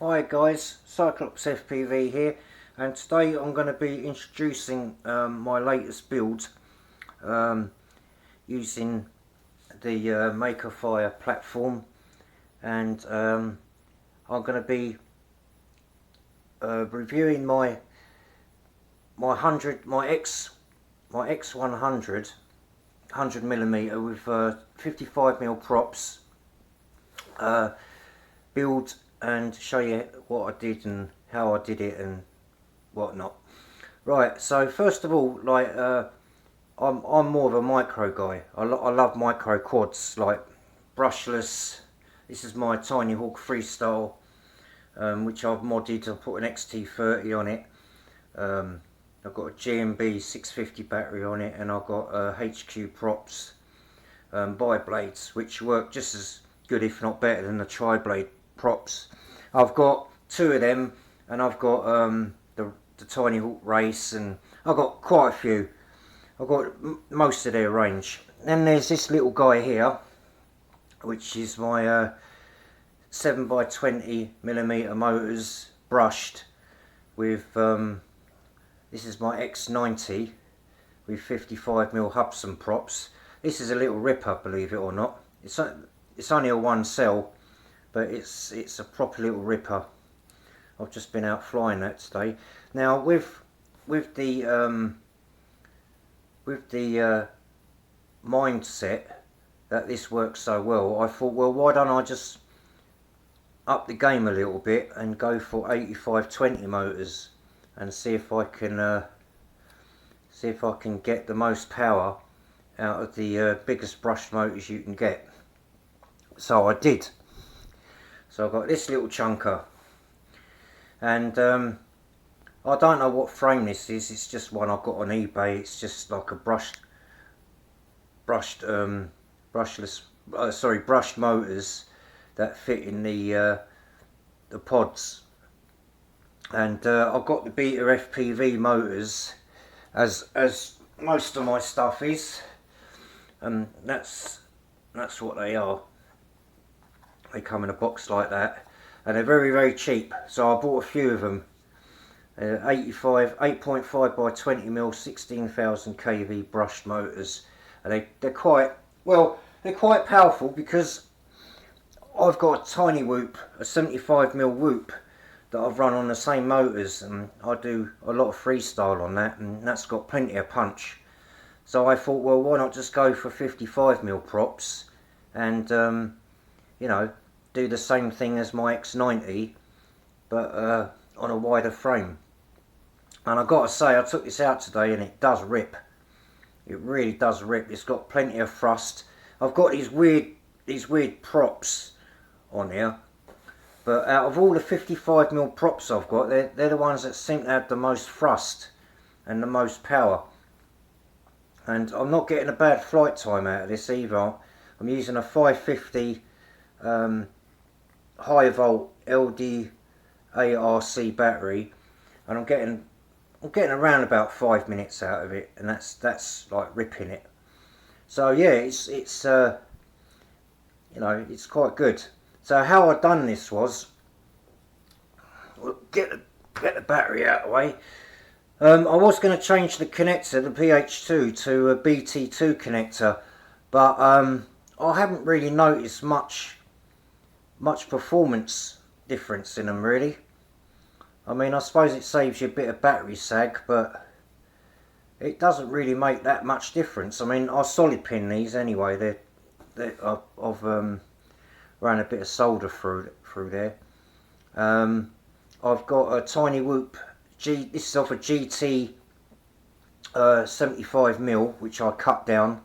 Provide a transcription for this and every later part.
Hi guys, Cyclops FPV here, and today I'm going to be introducing my latest build using the MAKERFIRE platform, and I'm going to be reviewing my X100 100mm with 55mm props build, and show you what I did and how I did it and whatnot. Right, so first of all, like I'm more of a micro guy. I love micro quads, like brushless. This is my Tiny Hawk Freestyle, which I've modded. I put an XT30 on it. I've got a GMB 650 battery on it, and I've got HQ props, bi-blades, which work just as good, if not better, than the tri-blade props. I've got two of them, and I've got the Tiny Hawk Race, and I've got quite a few. I've got most of their range. Then there's this little guy here, which is my 7x20mm motors brushed with this is my X90 with 55mm Hubsan props. This is a little ripper, believe it or not. It's only a one cell, but it's a proper little ripper. I've just been out flying that today. Now with the mindset that this works so well, I thought, well, why don't I just up the game a little bit and go for 85-20 motors and see if I can get the most power out of the biggest brushed motors you can get. So I did. So I've got this little chunker, and I don't know what frame this is. It's just one I got on eBay. It's just like a brushed motors that fit in the pods, and I've got the Beta FPV motors, as most of my stuff is, and that's what they are. They come in a box like that, and they're very cheap, so I bought a few of them. 8.5 by 20mm 16,000 kV brushed motors, and they're quite powerful, because I've got a tiny whoop, a 75mm whoop, that I've run on the same motors, and I do a lot of freestyle on that, and that's got plenty of punch. So I thought, well, why not just go for 55mm props and you know, do the same thing as my X90, but on a wider frame. And I've got to say, I took this out today, and it does rip. It really does rip. It's got plenty of thrust. I've got these weird props on here, but out of all the 55mm props I've got, they're the ones that seem to have the most thrust and the most power. And I'm not getting a bad flight time out of this either. I'm using a 550 high volt LD ARC battery, and I'm getting around about 5 minutes out of it, and that's like ripping it. So yeah, it's you know, it's quite good. So how I done this was, we'll get the battery out of the way. I was going to change the connector, the PH2, to a BT2 connector, but I haven't really noticed much performance difference in them, really. I mean, I suppose it saves you a bit of battery sag, but it doesn't really make that much difference. I mean, I solid pin these anyway. I've ran a bit of solder through there. I've got a tiny whoop. This is off a GT 75mm, which I cut down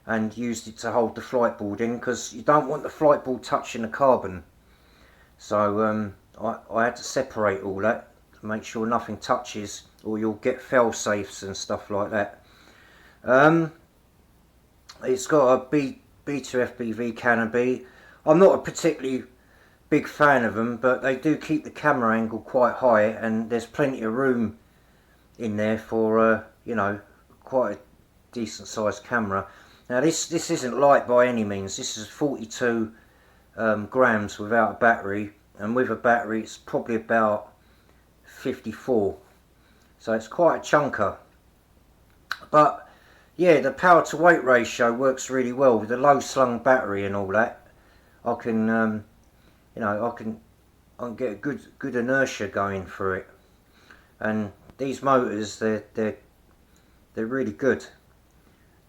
and used it to hold the flight board in, because you don't want the flight board touching the carbon. So I had to separate all that to make sure nothing touches, or you'll get fail safes and stuff like that. It's got a Beta FPV canopy. I'm not a particularly big fan of them, but they do keep the camera angle quite high, and there's plenty of room in there for you know, quite a decent sized camera. Now this isn't light by any means. This is 42 grams without a battery, and with a battery it's probably about 54, so it's quite a chunker. But yeah, the power to weight ratio works really well with the low slung battery and all that. I can you know, I can get a good inertia going for it. And these motors, they're really good.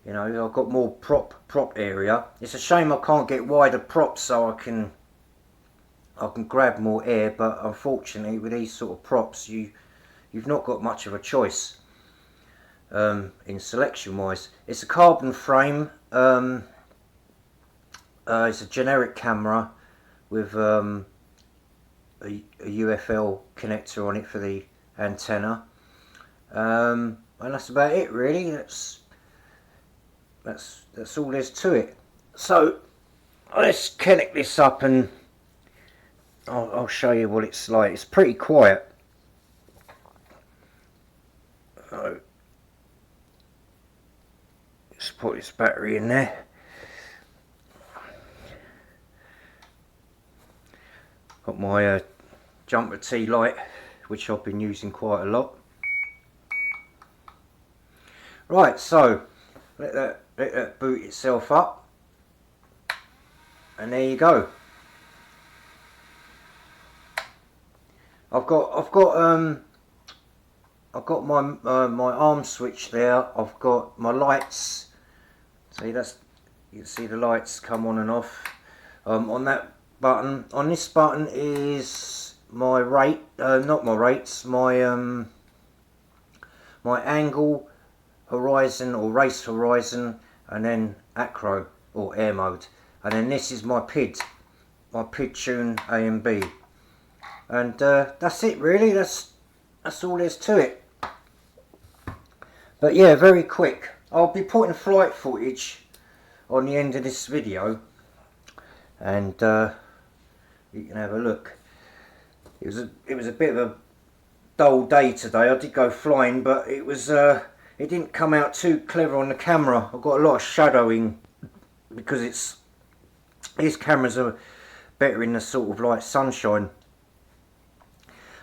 You know, I've got more prop area. It's a shame I can't get wider props so I can grab more air, but unfortunately with these sort of props you've not got much of a choice in selection wise. It's a carbon frame. It's a generic camera with a UFL connector on it for the antenna, and that's about it really. That's all there's to it. So let's connect this up and I'll show you what it's like. It's pretty quiet. So let's put this battery in there. Got my jumper T light, which I've been using quite a lot. Right, so let that boot itself up, and there you go. I've got my my arm switch there. I've got my lights. See, you can see the lights come on and off. On that button, on this button is my rate, not my rates, my my angle, horizon or race horizon, and then acro or air mode, and then this is my PID tune A and B, and that's it really. That's all there's to it. But yeah, very quick. I'll be putting flight footage on the end of this video, and you can have a look. It was a bit of a dull day today. I did go flying, but it didn't come out too clever on the camera. I've got a lot of shadowing because these cameras are better in the sort of like sunshine.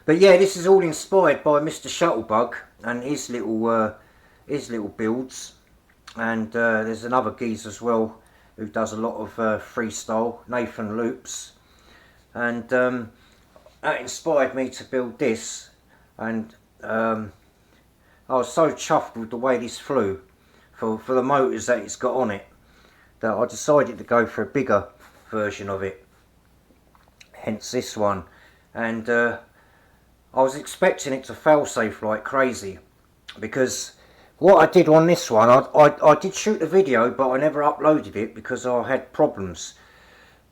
But yeah, this is all inspired by Mr. Shuttlebug and his little builds. And there's another geezer as well who does a lot of freestyle, Nathan Loops. And that inspired me to build this. And I was so chuffed with the way this flew for the motors that it's got on it, that I decided to go for a bigger version of it, hence this one. And I was expecting it to fail safe like crazy, because what I did on this one, I did shoot a video but I never uploaded it because I had problems.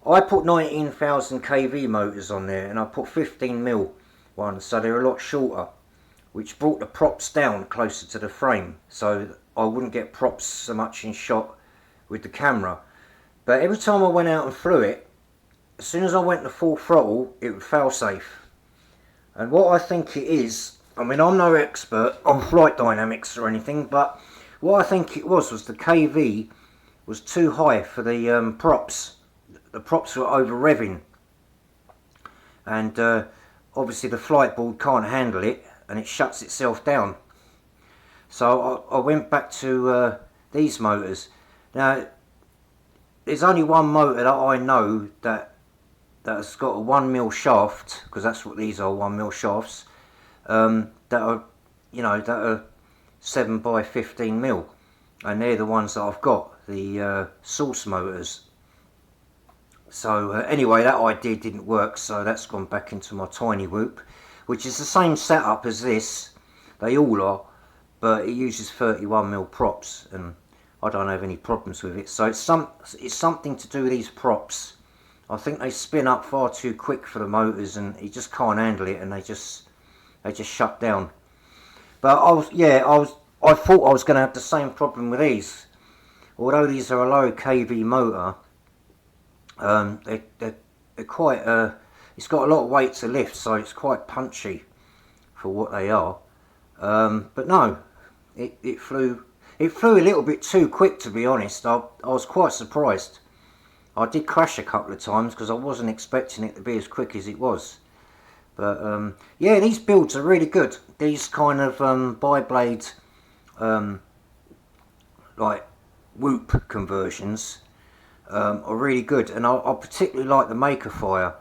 I put 19,000 kV motors on there and I put 15mm ones, so they're a lot shorter, which brought the props down closer to the frame so I wouldn't get props so much in shot with the camera. But every time I went out and flew it, as soon as I went to full throttle, it would fail safe. And what I think it is, I mean, I'm no expert on flight dynamics or anything, but what I think it was the kV was too high for the props. The props were over revving, and obviously the flight board can't handle it and it shuts itself down. So I went back to these motors. Now there's only one motor that I know that's got a 1mm shaft, because that's what these are, 1mm shafts, that are, you know, that are 7x15mm, and they're the ones that I've got, the source motors. So anyway, that idea didn't work, so that's gone back into my tiny whoop, which is the same setup as this. They all are, but it uses 31mm props, and I don't have any problems with it. So it's something to do with these props. I think they spin up far too quick for the motors, and you just can't handle it, and they just shut down. But I thought I was going to have the same problem with these. Although these are a low kV motor, they're quite it's got a lot of weight to lift, so it's quite punchy for what they are. But no, it flew a little bit too quick, to be honest. I was quite surprised. I did crash a couple of times because I wasn't expecting it to be as quick as it was. But yeah, these builds are really good. These kind of bi-blade like whoop conversions are really good, and I particularly like the MAKERFIRE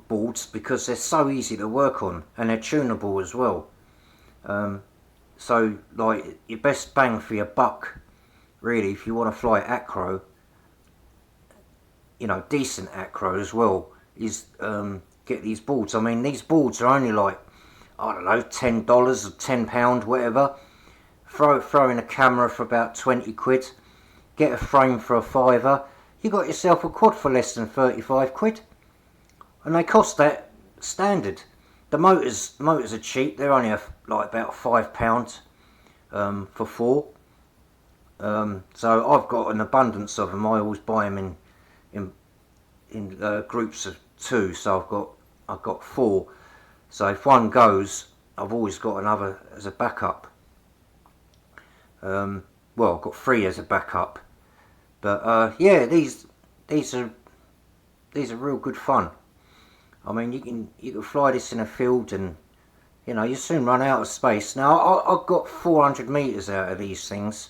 boards because they're so easy to work on and they're tunable as well. So like your best bang for your buck really, if you want to fly acro, you know, decent acro as well, is get these boards. I mean, these boards are only like, I don't know, $10 or £10, whatever. Throw in a camera for about 20 quid, get a frame for a fiver, you got yourself a quad for less than 35 quid. And they cost that standard. The motors are cheap, they're only like about £5 for 4. So I've got an abundance of them. I always buy them in groups of 2, so I've got 4. So if one goes, I've always got another as a backup. Well, I've got 3 as a backup. But yeah, these are real good fun. I mean, you can fly this in a field, and you know, you soon run out of space. Now I've got 400 meters out of these things.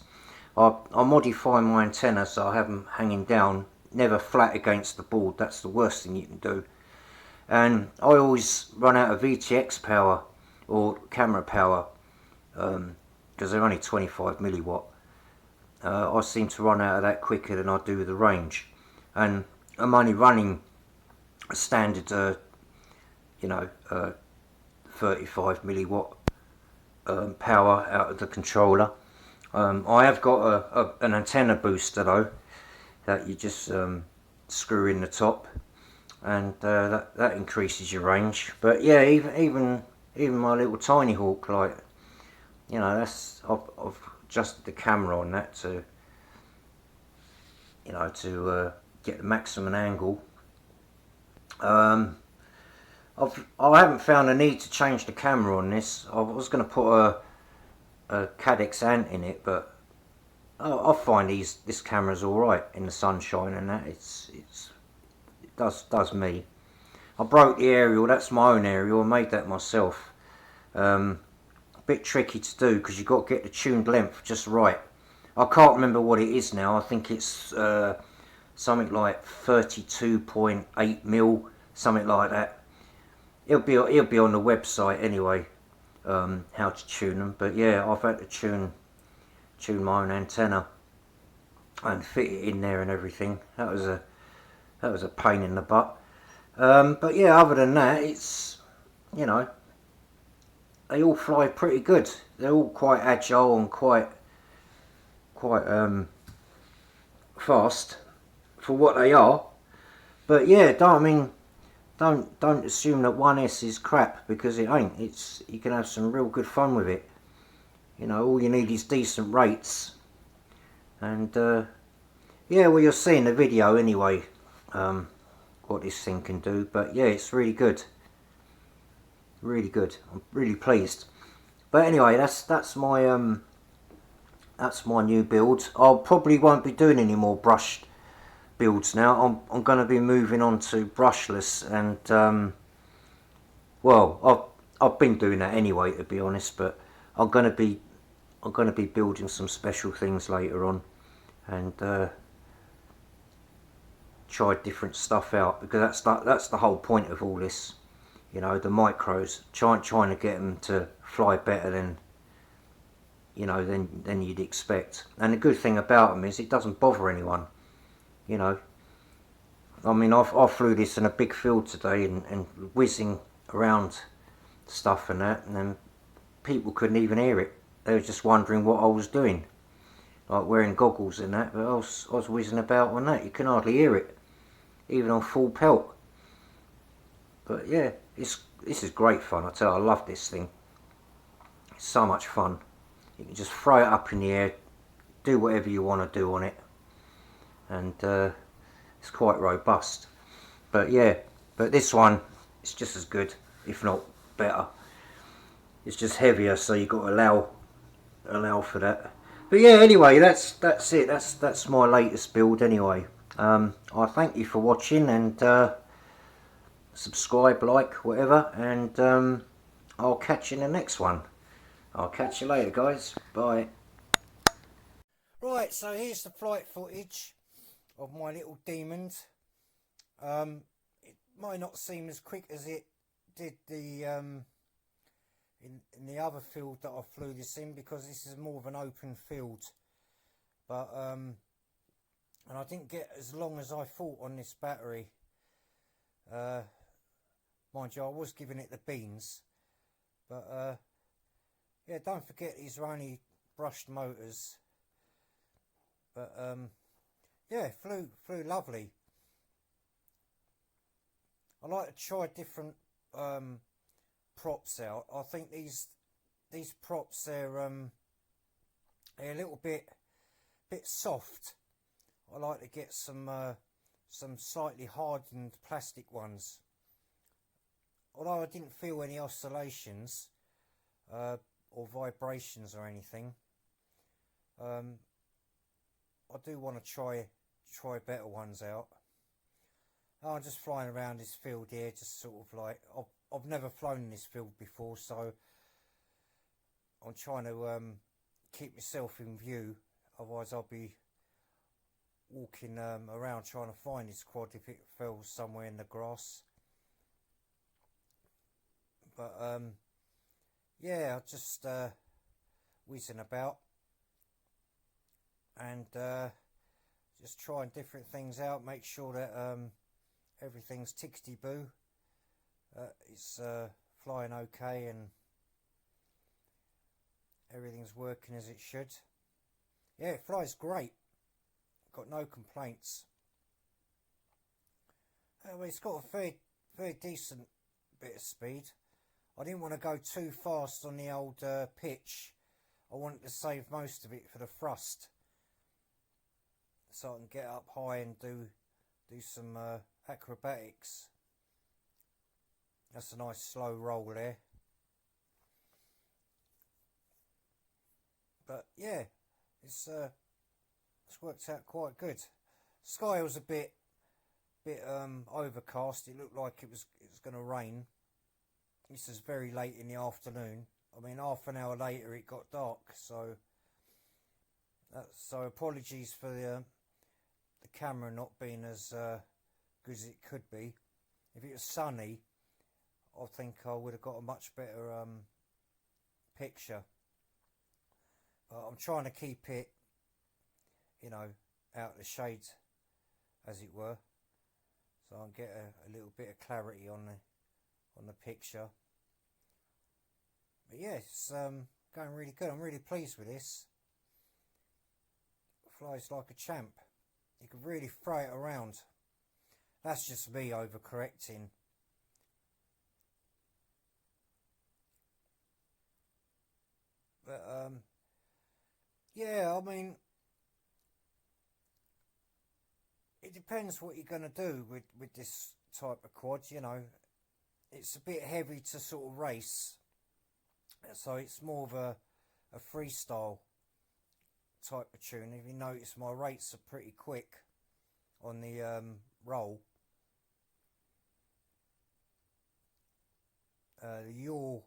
I modify my antenna so I have them hanging down, never flat against the board. That's the worst thing you can do. And I always run out of VTX power or camera power because they're only 25 milliwatt. I seem to run out of that quicker than I do the range, and I'm only running a standard, you know, 35 milliwatt power out of the controller. I have got an antenna booster though that you just screw in the top, and that increases your range. But yeah, even my little tiny hawk, like, you know, that's I've adjusted the camera on that to, you know, to get the maximum angle. I haven't found a need to change the camera on this. I was going to put a Cadex ant in it, but I find this camera's all right in the sunshine, and that it does me. I broke the aerial. That's my own aerial. I made that myself. A bit tricky to do because you've got to get the tuned length just right. I can't remember what it is now. I think it's something like 32.8 mil, something like that. It'll be on the website anyway, how to tune them. But yeah, I've had to tune my own antenna and fit it in there and everything. That was a pain in the butt. But yeah, other than that, it's, you know, they all fly pretty good. They're all quite agile and quite fast for what they are. But yeah, don't assume that 1S is crap, because it ain't. You can have some real good fun with it. You know, all you need is decent rates, and yeah, well, you'll see in the video anyway what this thing can do. But yeah, it's really good, really good. I'm really pleased. But anyway, that's my new build. I probably won't be doing any more brushed builds now. I'm going to be moving on to brushless, and well, I've been doing that anyway, to be honest. But I'm going to be building some special things later on, and try different stuff out, because that's the whole point of all this. You know, the micros, trying to get them to fly better than, you know, than you'd expect. And the good thing about them is it doesn't bother anyone. You know, I mean, I flew this in a big field today and whizzing around stuff and that, and then people couldn't even hear it. They were just wondering what I was doing, like wearing goggles and that. But I was whizzing about on that. You can hardly hear it, even on full pelt. But yeah, this is great fun. I tell you, I love this thing. It's so much fun. You can just throw it up in the air, do whatever you want to do on it, and it's quite robust. But yeah, but this one is just as good, if not better. It's just heavier, so you've got to allow for that. But yeah, anyway, that's it. That's my latest build anyway. I thank you for watching, and subscribe, like, whatever, and I'll catch you in the next one. I'll catch you later, guys. Bye. Right, so here's the flight footage of my little demons. It might not seem as quick as it did the in the other field that I flew this in, because this is more of an open field. But and I didn't get as long as I thought on this battery. Mind you, I was giving it the beans, but yeah, don't forget these are only brushed motors. But yeah, flew lovely. I like to try different props out. I think these props, they're a little bit soft. I like to get some slightly hardened plastic ones. Although I didn't feel any oscillations or vibrations or anything, I do want to try better ones out. I'm just flying around this field here, just sort of like, I've never flown in this field before, so I'm trying to keep myself in view. Otherwise I'll be walking around trying to find this quad if it fell somewhere in the grass. But yeah, I'm just whizzing about and just trying different things out, make sure that everything's tickety-boo, it's flying okay and everything's working as it should. Yeah, it flies great, got no complaints. Well, it's got a very decent bit of speed. I didn't want to go too fast on the old pitch. I wanted to save most of it for the thrust, so I can get up high and do some acrobatics. That's a nice slow roll there. But yeah, it's worked out quite good. Sky was a bit overcast. It looked like it was going to rain. This is very late in the afternoon. I mean, half an hour later it got dark. So apologies for the camera not being as good as it could be. If it was sunny, I think I would have got a much better picture. But I'm trying to keep it, you know, out of the shade, as it were, so I can get a little bit of clarity on the picture. But yeah, it's going really good. I'm really pleased with this. It flies like a champ. You can really throw it around. That's just me overcorrecting. But yeah, I mean, it depends what you're going to do with this type of quad. You know, it's a bit heavy to sort of race, so it's more of a freestyle type of tune. If you notice, my rates are pretty quick on the roll. The yaw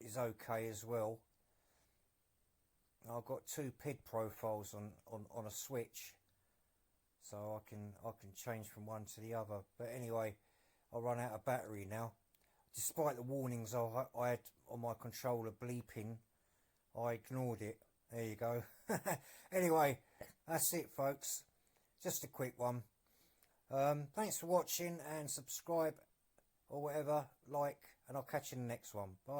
is okay as well. I've got two PID profiles on a switch, so I can change from one to the other. But anyway, I'll run out of battery now. Despite the warnings I had on my controller bleeping, I ignored it. There you go. Anyway, that's it, folks. Just a quick one. Thanks for watching, and subscribe or whatever, like, and I'll catch you in the next one. Bye.